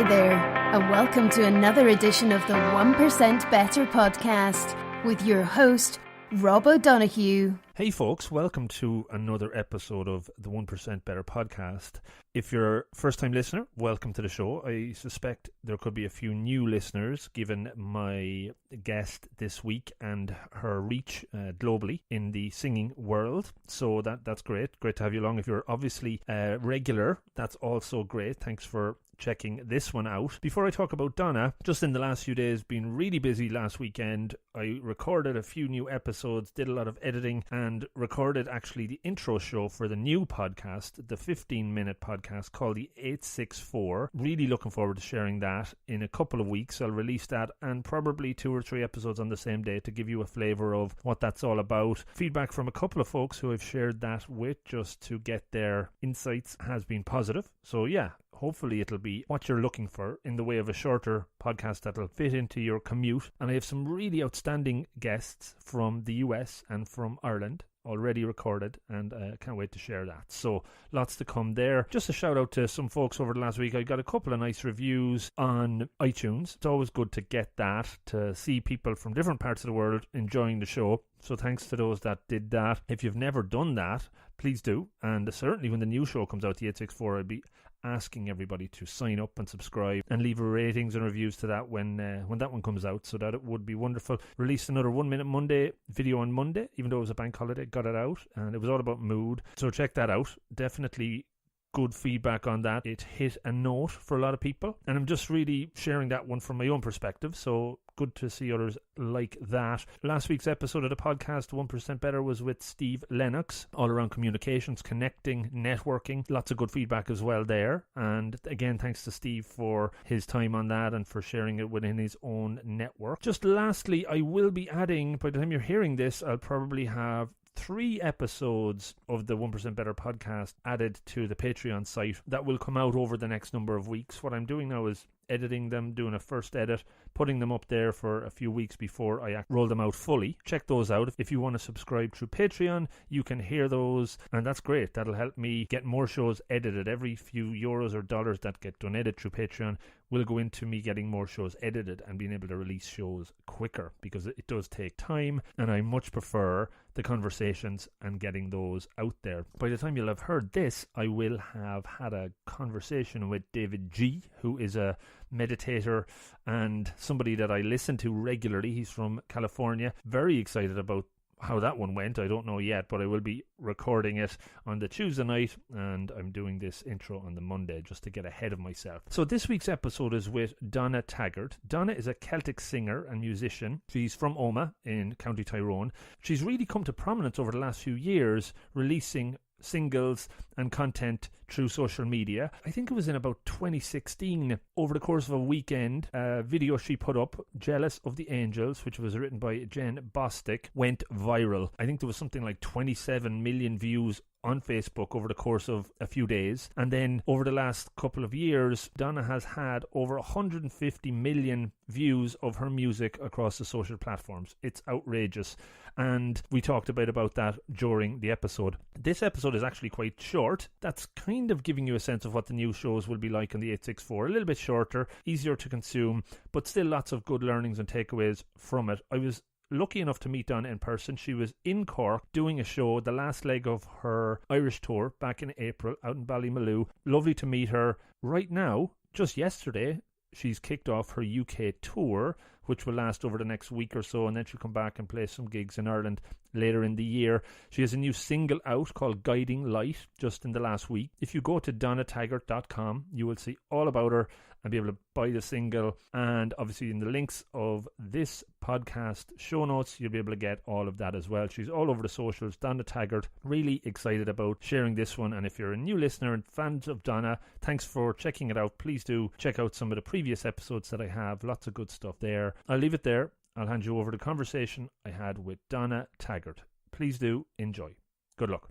Hi there, and welcome to another edition of the 1% Better podcast with your host, Rob O'Donoghue. Hey folks, welcome to another episode of the 1% Better podcast. If you're a first-time listener, welcome to the show. I suspect there could be a few new listeners given my guest this week and her reach globally in the singing world. So that's great. Great to have you along. If you're obviously regular, that's also great. Thanks for checking this one out. Before I talk about Donna, just in the last few days, been really busy last weekend. I recorded a few new episodes, did a lot of editing, and recorded actually the intro show for the new podcast, the 15-minute podcast called the 864. Really looking forward to sharing that in a couple of weeks. I'll release that and probably 2 or 3 episodes on the same day to give you a flavour of what that's all about. Feedback from a couple of folks who I've shared that with just to get their insights has been positive. So yeah, hopefully it'll be what you're looking for in the way of a shorter podcast that'll fit into your commute. And I have some really outstanding guests from the US and from Ireland already recorded, and I can't wait to share that. So lots to come there. Just a shout out to some folks over the last week. I got a couple of nice reviews on iTunes. It's always good to get that, to see people from different parts of the world enjoying the show. So thanks to those that did that. If you've never done that, please do. And certainly when the new show comes out, the 864, I'd be asking everybody to sign up and subscribe and leave ratings and reviews to that when that one comes out, so that it would be wonderful. Released another 1 Minute Monday video on Monday, even though it was a bank holiday, got it out, and it was all about mood, so check that out. Definitely good feedback on that. It hit a note for a lot of people, and I'm just really sharing that one from my own perspective, so good to see others like that. Last week's episode of the podcast, 1% Better, was with Steve Lennox, all around communications, connecting, networking. Lots of good feedback as well there. And again, thanks to Steve for his time on that and for sharing it within his own network. Just lastly, I will be adding, by the time you're hearing this, I'll probably have 3 episodes of the 1% Better podcast added to the Patreon site that will come out over the next number of weeks. What I'm doing now is editing them, doing a first edit, putting them up there for a few weeks before I roll them out fully. Check those out. If you want to subscribe through Patreon, you can hear those, and that's great. That'll help me get more shows edited. Every few euros or dollars that get donated through Patreon will go into me getting more shows edited and being able to release shows quicker, because it does take time, and I much prefer the conversations and getting those out there. By the time you'll have heard this, I will have had a conversation with David G, who is a meditator and somebody that I listen to regularly. He's from California. Very excited about how that one went. I don't know yet, but I will be recording it on the Tuesday night, and I'm doing this intro on the Monday just to get ahead of myself. So this week's episode is with Donna Taggart. Donna is a Celtic singer and musician. She's from Omagh in County Tyrone. She's really come to prominence over the last few years, releasing singles and content through social media. I think it was in about 2016, over the course of a weekend, a video she put up, Jealous of the Angels, which was written by Jen Bostic, went viral. I think there was something like 27 million views on Facebook over the course of a few days. And then over the last couple of years, Donna has had over 150 million views of her music across the social platforms. It's outrageous. And we talked about that during the episode. This episode is actually quite short. That's kind of giving you a sense of what the new shows will be like on the 864. A little bit shorter, easier to consume, but still lots of good learnings and takeaways from it. I was lucky enough to meet Donna in person. She was in Cork doing a show, the last leg of her Irish tour back in April out in Ballymaloe. Lovely to meet her. Right now, just yesterday, she's kicked off her UK tour, which will last over the next week or so, and then she'll come back and play some gigs in Ireland later in the year. She has a new single out called Guiding Light just in the last week. If you go to donnataggart.com, you will see all about her and be able to buy the single, and obviously in the links of this podcast show notes you'll be able to get all of that as well. She's all over the socials, Donna Taggart. Really excited about sharing this one, and if you're a new listener and fans of Donna, thanks for checking it out. Please do check out some of the previous episodes that I have. Lots of good stuff there. I'll leave it there. I'll hand you over the conversation I had with Donna Taggart. Please do enjoy. Good luck.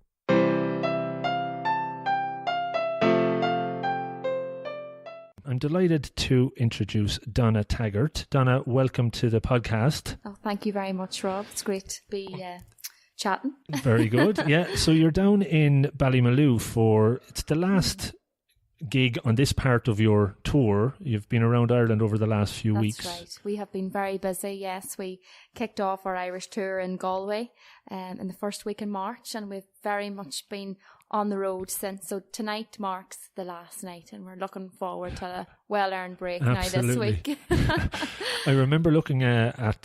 I'm delighted to introduce Donna Taggart. Donna, welcome to the podcast. Oh, thank you very much, Rob. It's great to be chatting. Very good. Yeah, so you're down in Ballymaloe for, it's the last gig on this part of your tour. You've been around Ireland over the last few weeks. That's right. We have been very busy, yes. We kicked off our Irish tour in Galway in the first week in March, and we've very much been on the road since. So tonight marks the last night, and we're looking forward to a well-earned break now this week. I remember looking at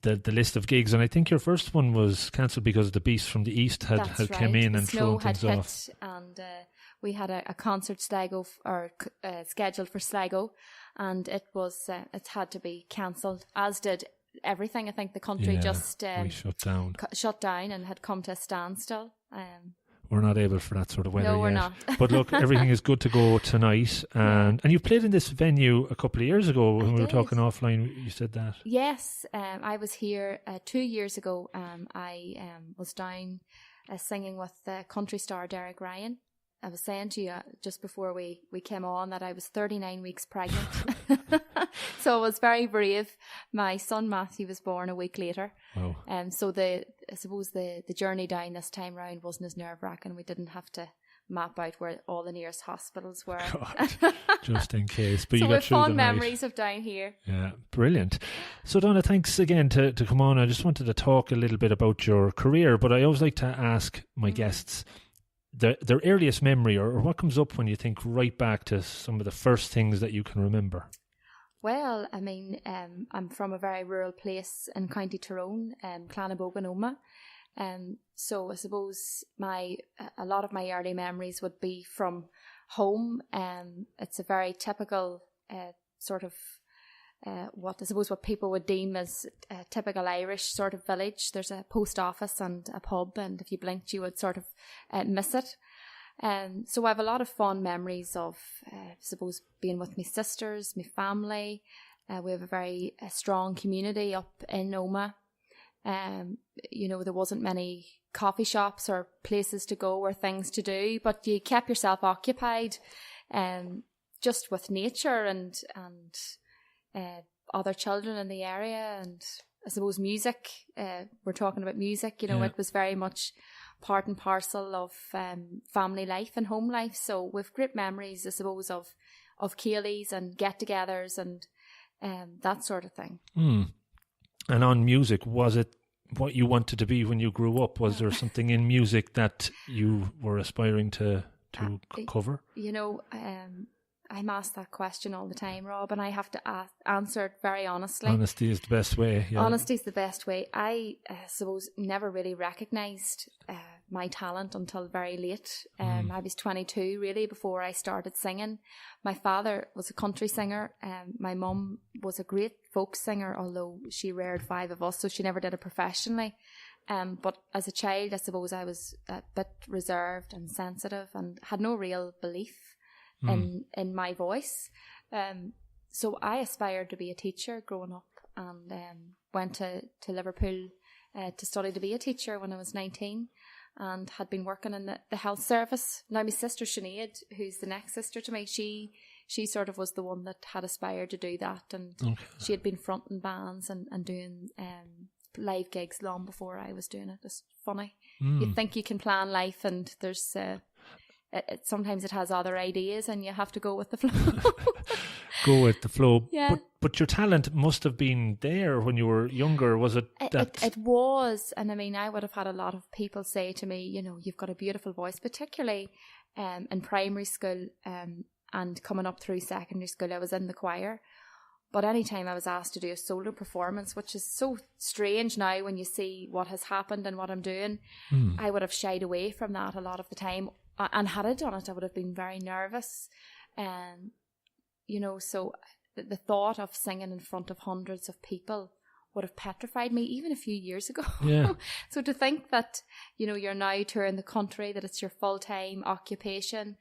the list of gigs, and I think your first one was cancelled because the Beast from the East had come in and thrown things off. And we had a concert Sligo scheduled for Sligo, and it had to be cancelled, as did everything. I think the country just shut down and had come to a standstill. We're not able for that sort of weather yet. No, we're not. But look, everything is good to go tonight. And you played in this venue a couple of years ago when we were talking offline. You said that. Yes, I was here 2 years ago. I was down singing with country star Derek Ryan. I was saying to you just before we came on that I was 39 weeks pregnant. So I was very brave. My son Matthew was born a week later. Wow. So I suppose the journey down this time round wasn't as nerve-wracking. We didn't have to map out where all the nearest hospitals were. God, just in case. But so you got through fond memories of down here. Yeah, brilliant. So Donna, thanks again to come on. I just wanted to talk a little bit about your career, but I always like to ask my guests their earliest memory, or what comes up when you think right back to some of the first things that you can remember. Well, I mean, I'm from a very rural place in County Tyrone, Clannabogan, Omagh. So I suppose a lot of my early memories would be from home. It's a very typical sort of what people would deem as a typical Irish sort of village. There's a post office and a pub, and if you blinked you would sort of miss it. So I have a lot of fond memories of, I suppose, being with my sisters, my family. We have a very strong community up in Omagh. There wasn't many coffee shops or places to go or things to do, but you kept yourself occupied just with nature and other children in the area. And I suppose music, we're talking about music, It was very much part and parcel of family life and home life. So with great memories, I suppose, of Keeleys and get-togethers and that sort of thing. And on music, was it what you wanted to be when you grew up? Was there something in music that you were aspiring to cover? I'm asked that question all the time, Rob, and I have to answer it very honestly. Honesty is the best way. Yeah. Honesty is the best way. I suppose never really recognised my talent until very late. I was 22 really before I started singing. My father was a country singer. My mum was a great folk singer, although she reared 5 of us, so she never did it professionally. But as a child, I suppose I was a bit reserved and sensitive and had no real belief in my voice. So I aspired to be a teacher growing up, and went to Liverpool to study to be a teacher when I was 19, and had been working in the health service. Now my sister Sinead, who's the next sister to me, she sort of was the one that had aspired to do that, and she had been fronting bands and doing live gigs long before I was doing it. It's funny. You think you can plan life, and there's sometimes it has other ideas and you have to go with the flow. Go with the flow. Yeah. But your talent must have been there when you were younger, was it? It was. And I mean, I would have had a lot of people say to me, you've got a beautiful voice, particularly in primary school and coming up through secondary school. I was in the choir. But anytime I was asked to do a solo performance, which is so strange now when you see what has happened and what I'm doing, I would have shied away from that a lot of the time. And had I done it, I would have been very nervous. So the thought of singing in front of hundreds of people would have petrified me even a few years ago. Yeah. So to think that, you're now touring the country, that it's your full-time occupation,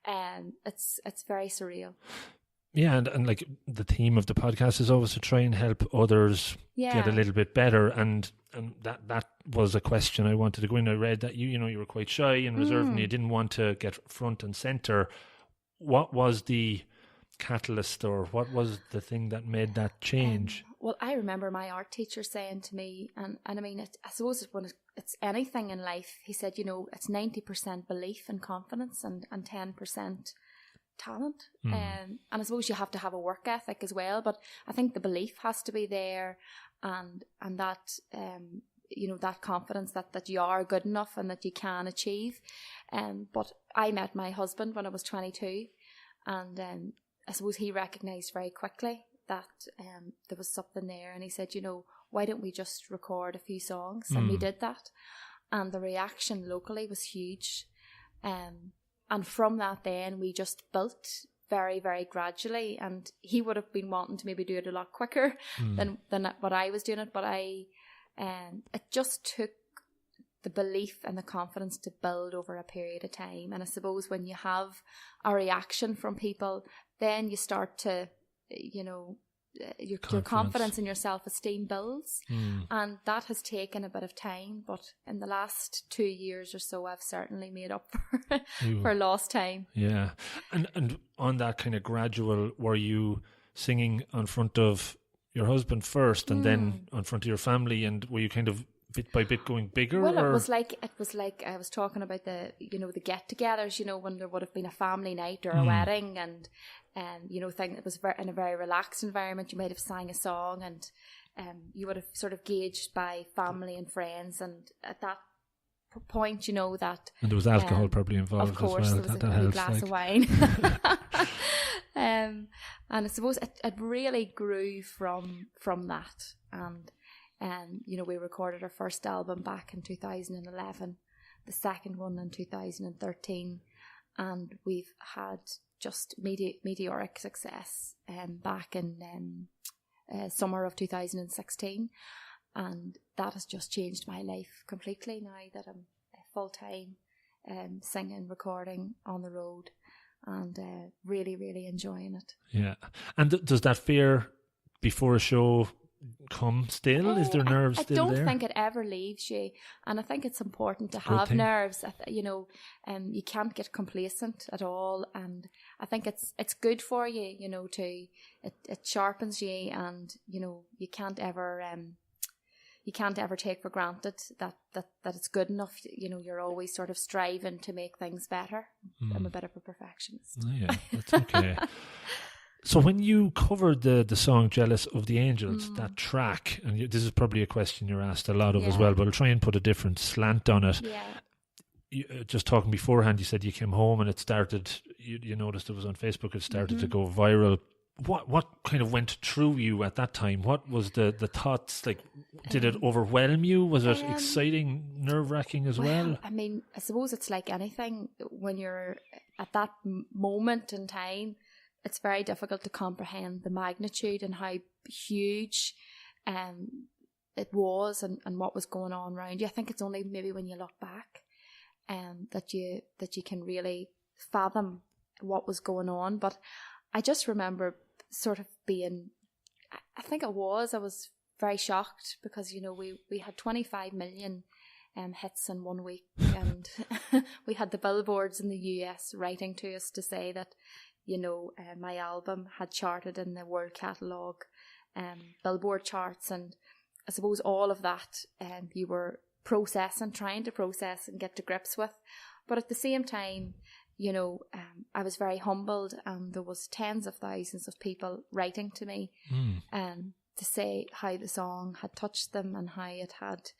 it's very surreal. Yeah, and like the theme of the podcast is always to try and help others get a little bit better, and that was a question I wanted to go in. I read that you were quite shy and reserved, and you didn't want to get front and center. What was the catalyst, or what was the thing that made that change? Well, I remember my art teacher saying to me, and I mean, I suppose when it's anything in life, he said, it's 90% belief and confidence and 10% talent. And I suppose you have to have a work ethic as well, but I think the belief has to be there, and that that confidence that you are good enough and that you can achieve. But I met my husband when I was 22, and I suppose he recognised very quickly that there was something there, and he said, why don't we just record a few songs? And we did that, and the reaction locally was huge. And from that then we just built very, very gradually, and he would have been wanting to maybe do it a lot quicker than what I was doing it, but it just took the belief and the confidence to build over a period of time. And I suppose when you have a reaction from people, then you start to, your confidence and your self-esteem builds. And that has taken a bit of time, but in the last 2 years or so, I've certainly made up for lost time. Yeah. And on that kind of gradual, were you singing in front of your husband first and then in front of your family, and were you kind of bit by bit going bigger? Well, it was like I was talking about the get-togethers, when there would have been a family night or a wedding, and thing that was in a very relaxed environment. You might have sang a song, and you would have sort of gauged by family and friends, and at that point, that, and there was alcohol probably involved. Of course, as well. There was a glass of wine. And I suppose it really grew from that, and we recorded our first album back in 2011, the second one in 2013, and we've had just meteoric success back in summer of 2016, and that has just changed my life completely now that I'm full-time singing, recording, on the road, and really, really enjoying it. Yeah. And does that fear before a show come still? Is there nerves still there? I don't think it ever leaves you, and I think it's important to have nerves. You can't get complacent at all, and I think it's good for you. It sharpens you, and you can't ever take for granted that it's good enough. You're always sort of striving to make things better. I'm a bit of a perfectionist. Oh, yeah, that's okay. So when you covered the song Jealous of the Angels, that track, and this is probably a question you're asked a lot of as well, but I'll try and put a different slant on it. Yeah. Just talking beforehand, you said you came home and it started, you noticed it was on Facebook, it started to go viral. What kind of went through you at that time? What was the thoughts? Like, did it overwhelm you? Was it exciting, nerve-wracking as well? I mean, I suppose it's like anything. When you're at that moment in time, it's very difficult to comprehend the magnitude and how huge it was, and what was going on around you. I think it's only maybe when you look back that you can really fathom what was going on. But I just remember sort of being, I was very shocked, because we had 25 million hits in 1 week, and we had the billboards in the US writing to us to say that my album had charted in the world catalogue billboard charts, and I suppose all of that you were trying to process and get to grips with. But at the same time, I was very humbled, and there was tens of thousands of people writing to me to say how the song had touched them, and how it had,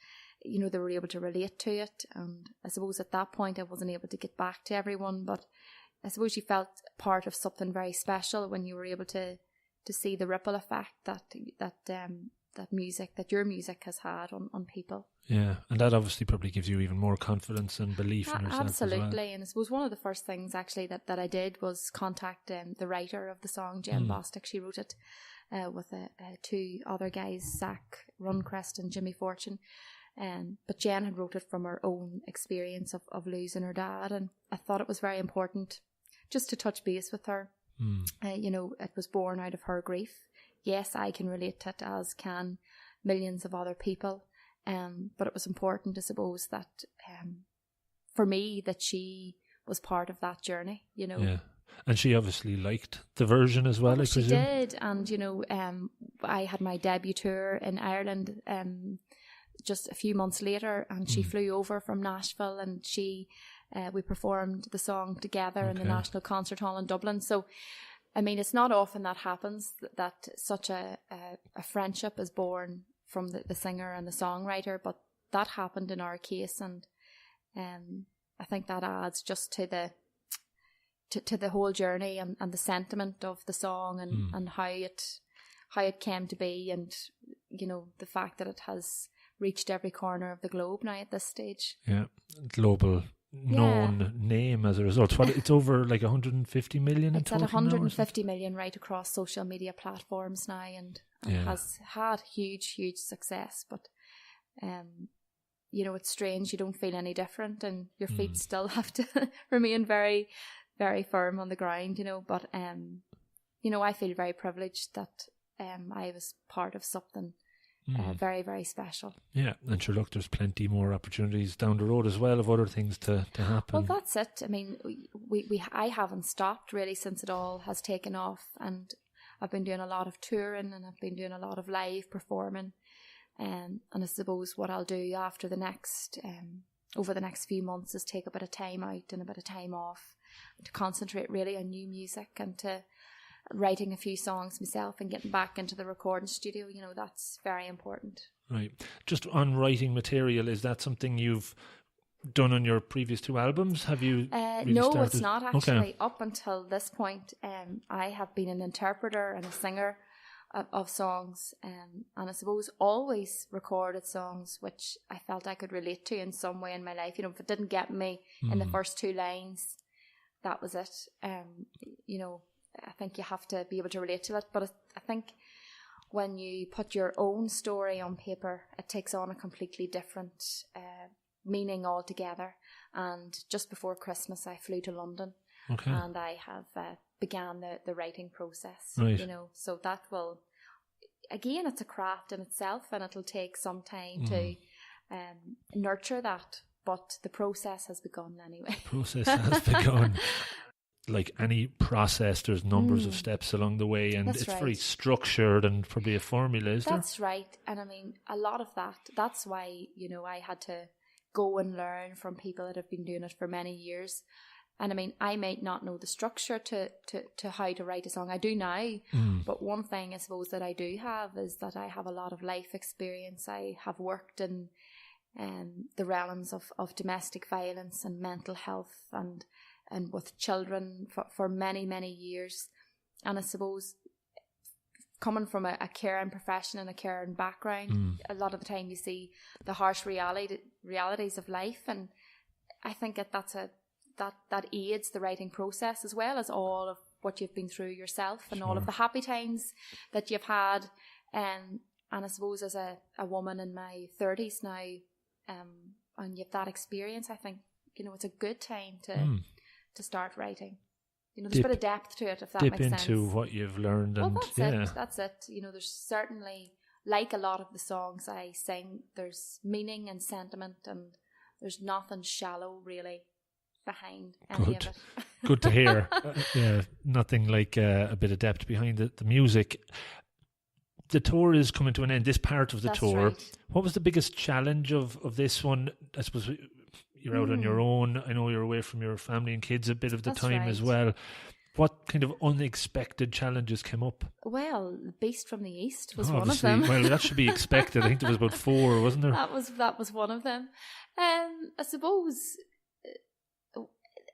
they were able to relate to it. And I suppose at that point I wasn't able to get back to everyone, but I suppose you felt part of something very special when you were able to see the ripple effect that your music has had on people. Yeah, and that obviously probably gives you even more confidence and belief in yourself. Absolutely, as well. And I suppose one of the first things actually that I did was contact the writer of the song, Jen Bostic. She wrote it with two other guys, Zach Runcrest and Jimmy Fortune. But Jen had wrote it from her own experience of losing her dad, and I thought it was very important just to touch base with her. It was born out of her grief. Yes, I can relate to it, as can millions of other people. But it was important, I suppose, that for me, that she was part of that journey, Yeah. And she obviously liked the version as well, I presume. She did. And, I had my debut tour in Ireland just a few months later, and she flew over from Nashville, and she We performed the song together in the National Concert Hall in Dublin. So, I mean, it's not often that happens, that such a friendship is born from the singer and the songwriter, but that happened in our case, and I think that adds just to the whole journey and the sentiment of the song and how it came to be, and you know, the fact that it has reached every corner of the globe now at this stage. Yeah, global known name as a result. It's over like 150 million in total. It's at 150 million right across social media platforms now, and has had huge success. But you know, it's strange, you don't feel any different, and your feet still have to remain very, very firm on the ground, you know. But you know, I feel very privileged that I was part of something very, very special. Yeah, and sure, look, there's plenty more opportunities down the road as well of other things to happen. Well, that's it. I mean, I haven't stopped really since it all has taken off, and I've been doing a lot of touring, and I've been doing a lot of live performing, and I suppose what I'll do after the next over the next few months is take a bit of time out and a bit of time off to concentrate really on new music and to writing a few songs myself and getting back into the recording studio. You know, that's very important. Right. Just on writing material, is that something you've done on your previous 2 albums? Have you really No, started? It's not actually. Okay. Up until this point, I have been an interpreter and a singer of songs, and I suppose always recorded songs which I felt I could relate to in some way in my life. You know, if it didn't get me in the first 2 lines, that was it. You know, I think you have to be able to relate to it. But I think when you put your own story on paper, it takes on a completely different meaning altogether. And just before Christmas, I flew to London, and I have began the writing process. Right. You know, so that will, again, it's a craft in itself, and it'll take some time to nurture that. But the process has begun anyway. The process has begun. Like any process, there's numbers of steps along the way, and it's very structured and probably a formula, is there? That's right. And I mean, a lot of that's why, you know, I had to go and learn from people that have been doing it for many years. And I mean, I might not know the structure to how to write a song. I do now, but one thing I suppose that I do have is that I have a lot of life experience. I have worked in the realms of domestic violence and mental health and with children for many, many years. And I suppose coming from a caring profession and a caring background, a lot of the time you see the harsh realities of life, and I think that aids the writing process as well as all of what you've been through yourself and all of the happy times that you've had. And I suppose as a woman in my 30s now, and you have that experience, I think, you know, it's a good time to start writing. You know, there's a bit of depth to it, if that makes sense. Dip into what you've learned. And that's it. You know, there's certainly, like a lot of the songs I sing, there's meaning and sentiment, and there's nothing shallow really behind any of it. Good to hear. Nothing like a bit of depth behind the music. The tour is coming to an end, this part of the tour. Right. What was the biggest challenge of this one? I suppose you're out on your own. I know you're away from your family and kids a bit of the time as well. What kind of unexpected challenges came up? Well, the Beast from the East was one of them. Well, that should be expected. I think there was about 4, wasn't there? That was one of them. I suppose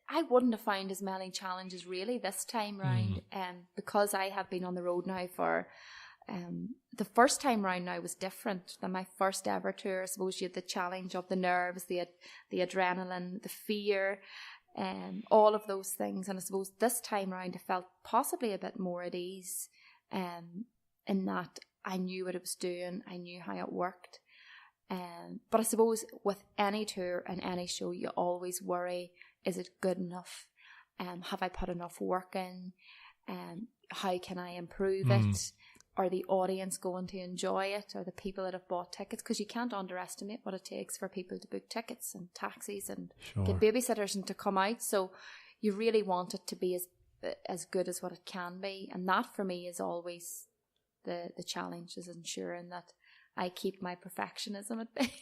I wouldn't have found as many challenges really this time round, because I have been on the road now for... the first time round now was different than my first ever tour. I suppose you had the challenge of the nerves, the adrenaline, the fear, all of those things. And I suppose this time round I felt possibly a bit more at ease, in that I knew what I was doing, I knew how it worked. But I suppose with any tour and any show, you always worry, is it good enough? Have I put enough work in? How can I improve it? Are the audience going to enjoy it? Are the people that have bought tickets? Because you can't underestimate what it takes for people to book tickets and taxis and get babysitters and to come out. So you really want it to be as good as what it can be. And that for me is always the challenge, is ensuring that I keep my perfectionism at bay.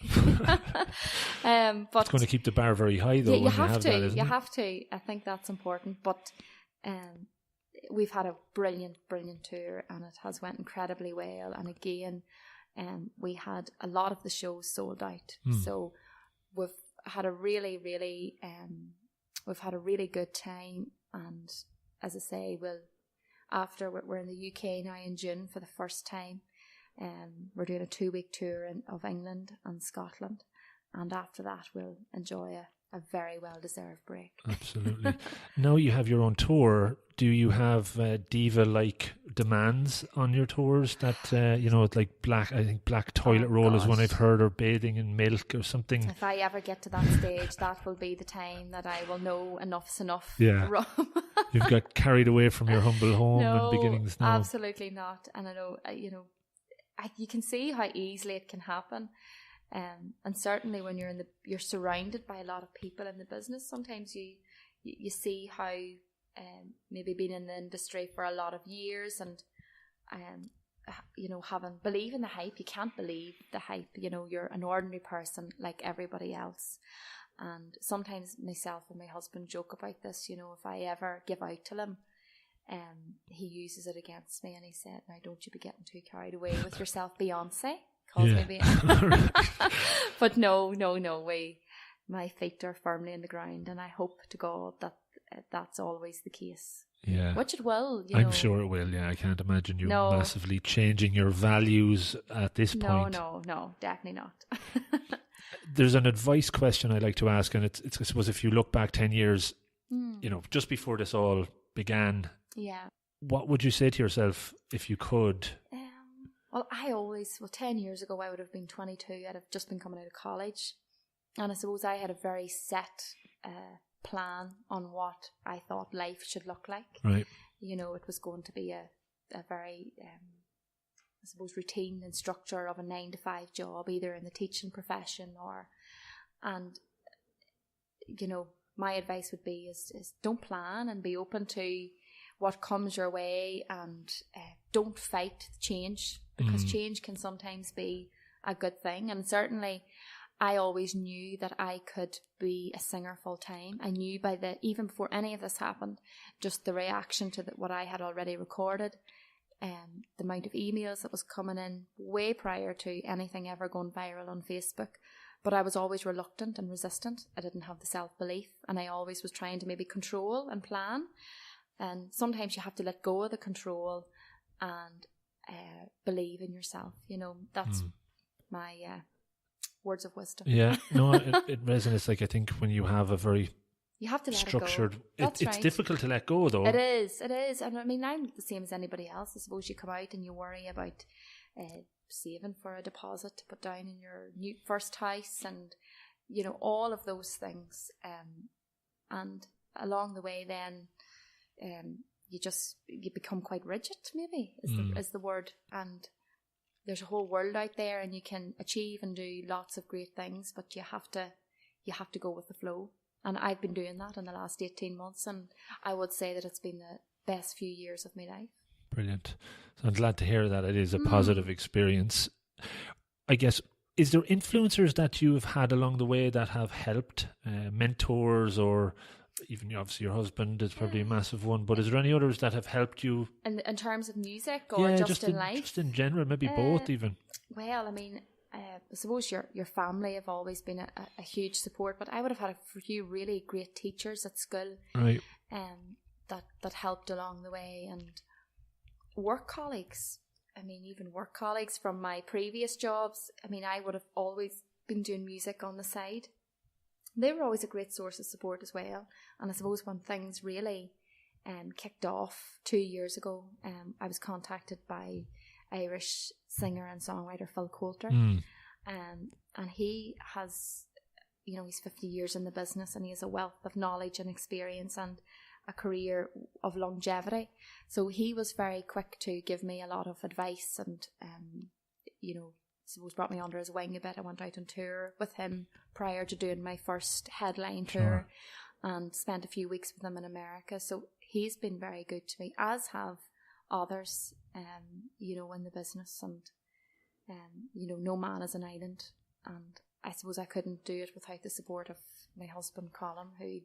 But it's going to keep the bar very high, though. You have to. You have to. I think that's important. But we've had a brilliant tour, and it has went incredibly well. And again, we had a lot of the shows sold out. So we've had a really good time. And as I say, we're in the UK now in June for the first time. We're doing a 2-week tour of England and Scotland, and after that we'll enjoy a very well-deserved break. Absolutely. Now you have your own tour. Do you have diva-like demands on your tours that, like black toilet roll is one I've heard, or bathing in milk or something? If I ever get to that stage, that will be the time that I will know enough's enough. Yeah. You've got carried away from your humble home and beginnings now. Absolutely not. And I know, you can see how easily it can happen. And certainly when you're surrounded by a lot of people in the business, sometimes you see how maybe being in the industry for a lot of years and believe in the hype. You can't believe the hype. You're an ordinary person like everybody else. And sometimes myself and my husband joke about this. If I ever give out to him, he uses it against me, and he said, "Now don't you be getting too carried away with yourself, Beyonce." But no, my feet are firmly in the ground, and I hope to God that that's always the case. Yeah, which it will. I'm sure it will. Yeah, I can't imagine you massively changing your values at this point. No, definitely not. There's an advice question I like to ask, and it's I suppose if you look back 10 years, just before this all began, what would you say to yourself if you could? Well, 10 years ago, I would have been 22. I'd have just been coming out of college. And I suppose I had a very set plan on what I thought life should look like. Right. It was going to be a very, I suppose, routine and structure of a 9-to-5 job, either in the teaching profession my advice would be is don't plan and be open to what comes your way, and don't fight change, because change can sometimes be a good thing. And certainly I always knew that I could be a singer full time. I knew even before any of this happened, just the reaction to what I had already recorded, the amount of emails that was coming in way prior to anything ever going viral on Facebook. But I was always reluctant and resistant. I didn't have the self-belief, and I always was trying to maybe control and plan. And sometimes you have to let go of the control and believe in yourself. That's my words of wisdom. Yeah, no, it resonates. Like, I think when you have a very structured, it's difficult to let go, though. It is. And I mean, I'm the same as anybody else. I suppose you come out and you worry about saving for a deposit to put down in your new first house, and all of those things. And along the way, then you become quite rigid. Maybe is the word. And there's a whole world out there, and you can achieve and do lots of great things, but you have to go with the flow. And I've been doing that in the last 18 months, and I would say that it's been the best few years of my life. Brilliant. So I'm glad to hear that it is a positive experience. I guess, is there influencers that you have had along the way that have helped, mentors, or even obviously your husband is probably a massive one, but is there any others that have helped you? In terms of music, or just in life? Just in general, maybe both even. Well, I mean, I suppose your family have always been a huge support, but I would have had a few really great teachers at school, right? That helped along the way, and work colleagues. I mean, even work colleagues from my previous jobs. I mean, I would have always been doing music on the side. They were always a great source of support as well. And I suppose when things really kicked off 2 years ago, I was contacted by Irish singer and songwriter Phil Coulter. And he has, he's 50 years in the business, and he has a wealth of knowledge and experience and a career of longevity. So he was very quick to give me a lot of advice, and suppose brought me under his wing a bit. I went out on tour with him prior to doing my first headline tour, and spent a few weeks with him in America. So he's been very good to me, as have others, in the business. And no man is an island, and I suppose I couldn't do it without the support of my husband Colin, who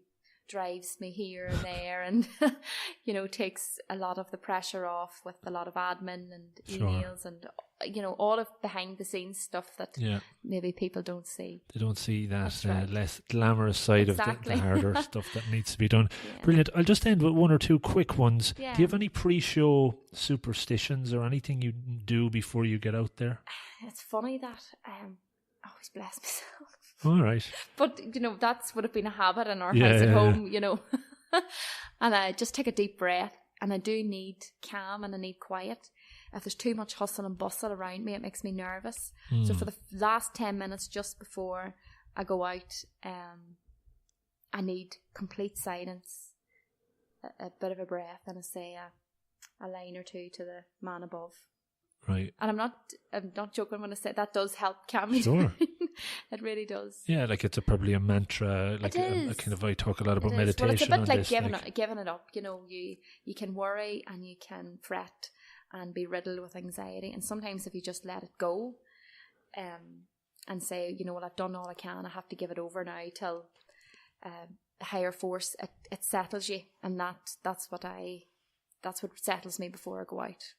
drives me here and there and takes a lot of the pressure off with a lot of admin and emails and all of behind the scenes stuff that maybe people don't see. They don't see that less glamorous side of the harder stuff that needs to be done. Brilliant. I'll just end with one or two quick ones. Do you have any pre-show superstitions or anything you do before you get out there? It's funny that I always bless myself. All right. But, that's would have been a habit in our house at home, And I just take a deep breath, and I do need calm and I need quiet. If there's too much hustle and bustle around me, it makes me nervous. So for the last 10 minutes just before I go out, I need complete silence, a bit of a breath, and I say a line or two to the man above. Right. And I'm not joking when I say that does help calm me down. It really does. Yeah, like it's probably a mantra. Like I talk a lot about meditation. Well, it's a bit like this, giving it up. You can worry and you can fret and be riddled with anxiety. And sometimes if you just let it go, and say, I've done all I can. I have to give it over now till a higher force. It settles you, and that's what settles me before I go out.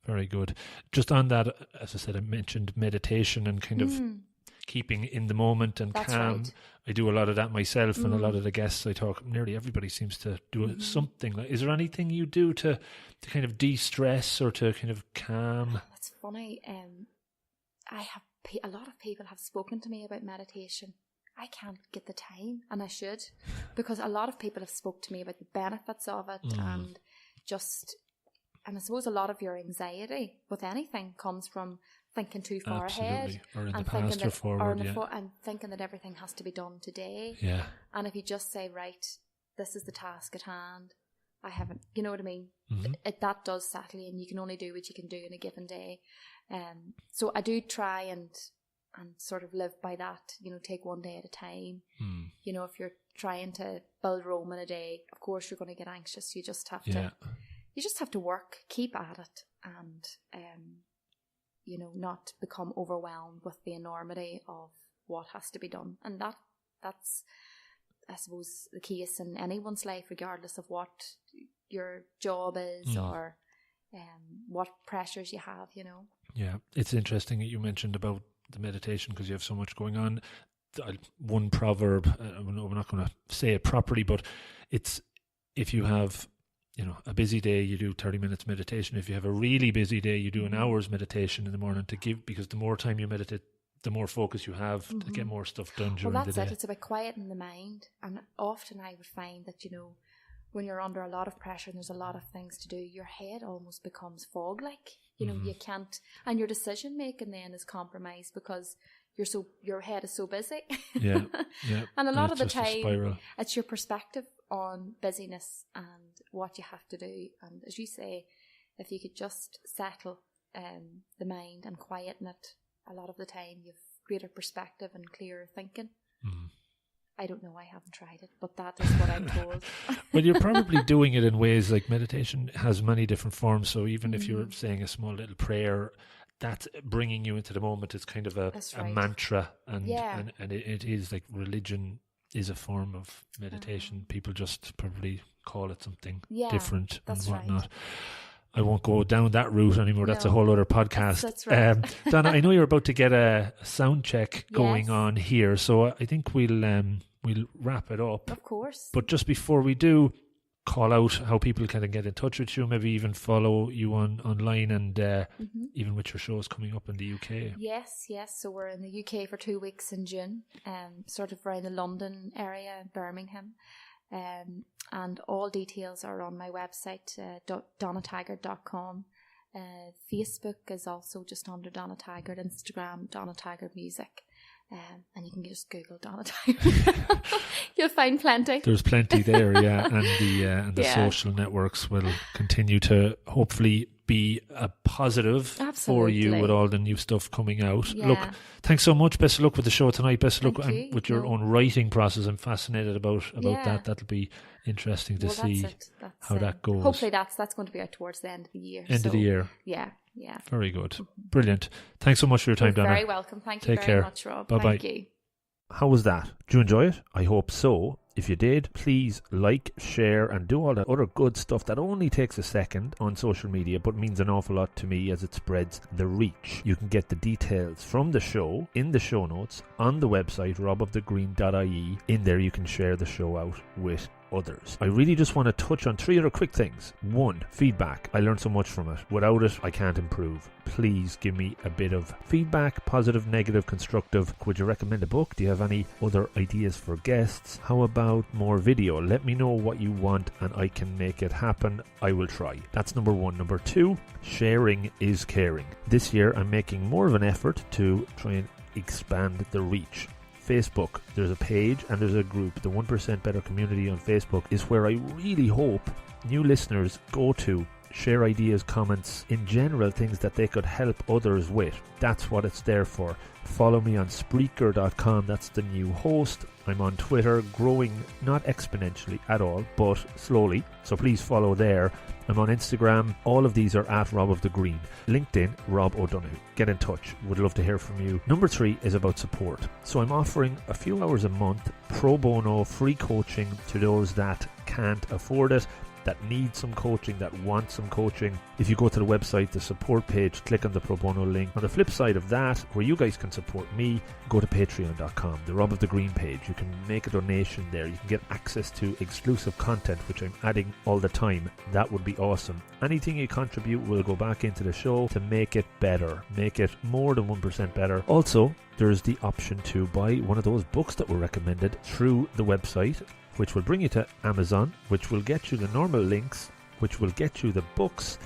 Very good. Just on that, as I said, I mentioned meditation and kind of keeping in the moment and calm. Right. I do a lot of that myself, and a lot of the guests I talk, nearly everybody seems to do something. Is there anything you do to kind of de-stress or to kind of calm? That's funny. A lot of people have spoken to me about meditation. I can't get the time, and I should, because a lot of people have spoke to me about the benefits of it and I suppose a lot of your anxiety with anything comes from thinking too far ahead, or in and the past or forward, and thinking that everything has to be done today. Yeah. And if you just say, right, this is the task at hand, I haven't, you know what I mean? That does settle you, and you can only do what you can do in a given day. So I do try and sort of live by that, take one day at a time. If you're trying to build Rome in a day, of course you're going to get anxious. You just have to. You just have to work, keep at it, and not become overwhelmed with the enormity of what has to be done. And that's, I suppose, the case in anyone's life, regardless of what your job is or what pressures you have. Yeah, it's interesting that you mentioned about the meditation because you have so much going on. One proverb, we're not going to say it properly, but it's if you have a busy day, you do 30 minutes meditation. If you have a really busy day, you do an hour's meditation in the morning because the more time you meditate, the more focus you have to get more stuff done during the day. Well, that's it. It's about quieting the mind. And often I would find that, when you're under a lot of pressure and there's a lot of things to do, your head almost becomes fog-like. You can't, and your decision making then is compromised because your head is so busy. Yeah. And a lot of the time, it's your perspective on busyness and what you have to do. And as you say, if you could just settle the mind and quieten it, a lot of the time you've greater perspective and clearer thinking. I don't know, I haven't tried it, but that is what I'm told. Well, you're probably doing it in ways like meditation has many different forms. So even if you're saying a small little prayer, that's bringing you into the moment. It's kind of a mantra, and it is like religion is a form of meditation. People just probably call it something different and whatnot. Right. I won't go down that route anymore. That's a whole other podcast. That's right. Donna, I know you're about to get a sound check going on here, so I think we'll wrap it up. Of course. But just before we do, call out how people can get in touch with you, maybe even follow you online and even with your shows coming up in the UK. Yes. So we're in the UK for 2 weeks in June, sort of around the London area, Birmingham. And all details are on my website, donnataggart.com. Facebook is also just under Donna Taggart, Instagram, Donna Taggart Music. And you can just Google Donna Taggart. You'll find plenty. There's plenty there, and the social networks will continue to hopefully be a positive for you with all the new stuff coming out. Yeah. Look, thanks so much. Best of luck with the show tonight. Best of luck with your own writing process. I'm fascinated about that. That'll be interesting to see how that goes. Hopefully that's going to be out towards the end of the year. End of the year. Yeah. Very good. Brilliant. Thanks so much for your time, You're Donna. very welcome. Thank you Take very care. much, Rob. Bye-bye. Thank you. How was that? Did you enjoy it? I hope so. If you did, please like, share and do all that other good stuff that only takes a second on social media but means an awful lot to me as it spreads the reach. You can get the details from the show in the show notes on the website robofthegreen.ie. In there you can share the show out with others. I really just want to touch on 3 other quick things. 1, feedback. I learned so much from it. Without it, I can't improve. Please give me a bit of feedback, positive, negative, constructive. Would you recommend a book? Do you have any other ideas for guests? How about more video? Let me know what you want and I can make it happen. I will try. That's number 1. Number 2, sharing is caring. This year I'm making more of an effort to try and expand the reach. Facebook, there's a page and there's a group. The 1% Better community on Facebook is where I really hope new listeners go to, share ideas, comments, in general things that they could help others with. That's what it's there for. Follow me on Spreaker.com, that's the new host. I'm on Twitter, growing not exponentially at all, but slowly, so please follow there. I'm on Instagram, all of these are at Rob of the Green. LinkedIn, Rob O'Donoghue. Get in touch, would love to hear from you. Number 3 is about support. So I'm offering a few hours a month, pro bono, free coaching to those that can't afford it, that need some coaching, that want some coaching. If you go to the website, the support page, click on the pro bono link. On the flip side of that, where you guys can support me, go to patreon.com, the Rob of the Green page. You can make a donation there. You can get access to exclusive content, which I'm adding all the time. That would be awesome. Anything you contribute will go back into the show to make it better, make it more than 1% better. Also, there's the option to buy one of those books that were recommended through the website, which will bring you to Amazon, which will get you the normal links, which will get you the books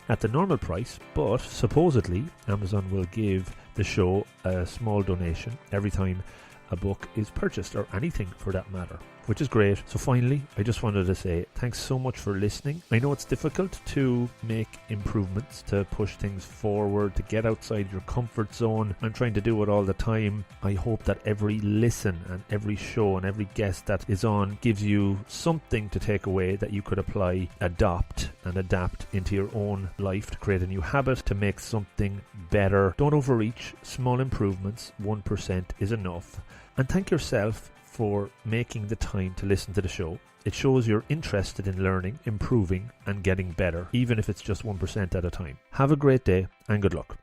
at the normal price, but supposedly Amazon will give the show a small donation every time a book is purchased, or anything for that matter, which is great. So finally, I just wanted to say thanks so much for listening. I know it's difficult to make improvements, to push things forward, to get outside your comfort zone. I'm trying to do it all the time. I hope that every listen and every show and every guest that is on gives you something to take away that you could apply, adopt and adapt into your own life to create a new habit, to make something better. Don't overreach. Small improvements, 1% is enough. And thank yourself for making the time to listen to the show. It shows you're interested in learning, improving and getting better, even if it's just 1% at a time. Have a great day and good luck.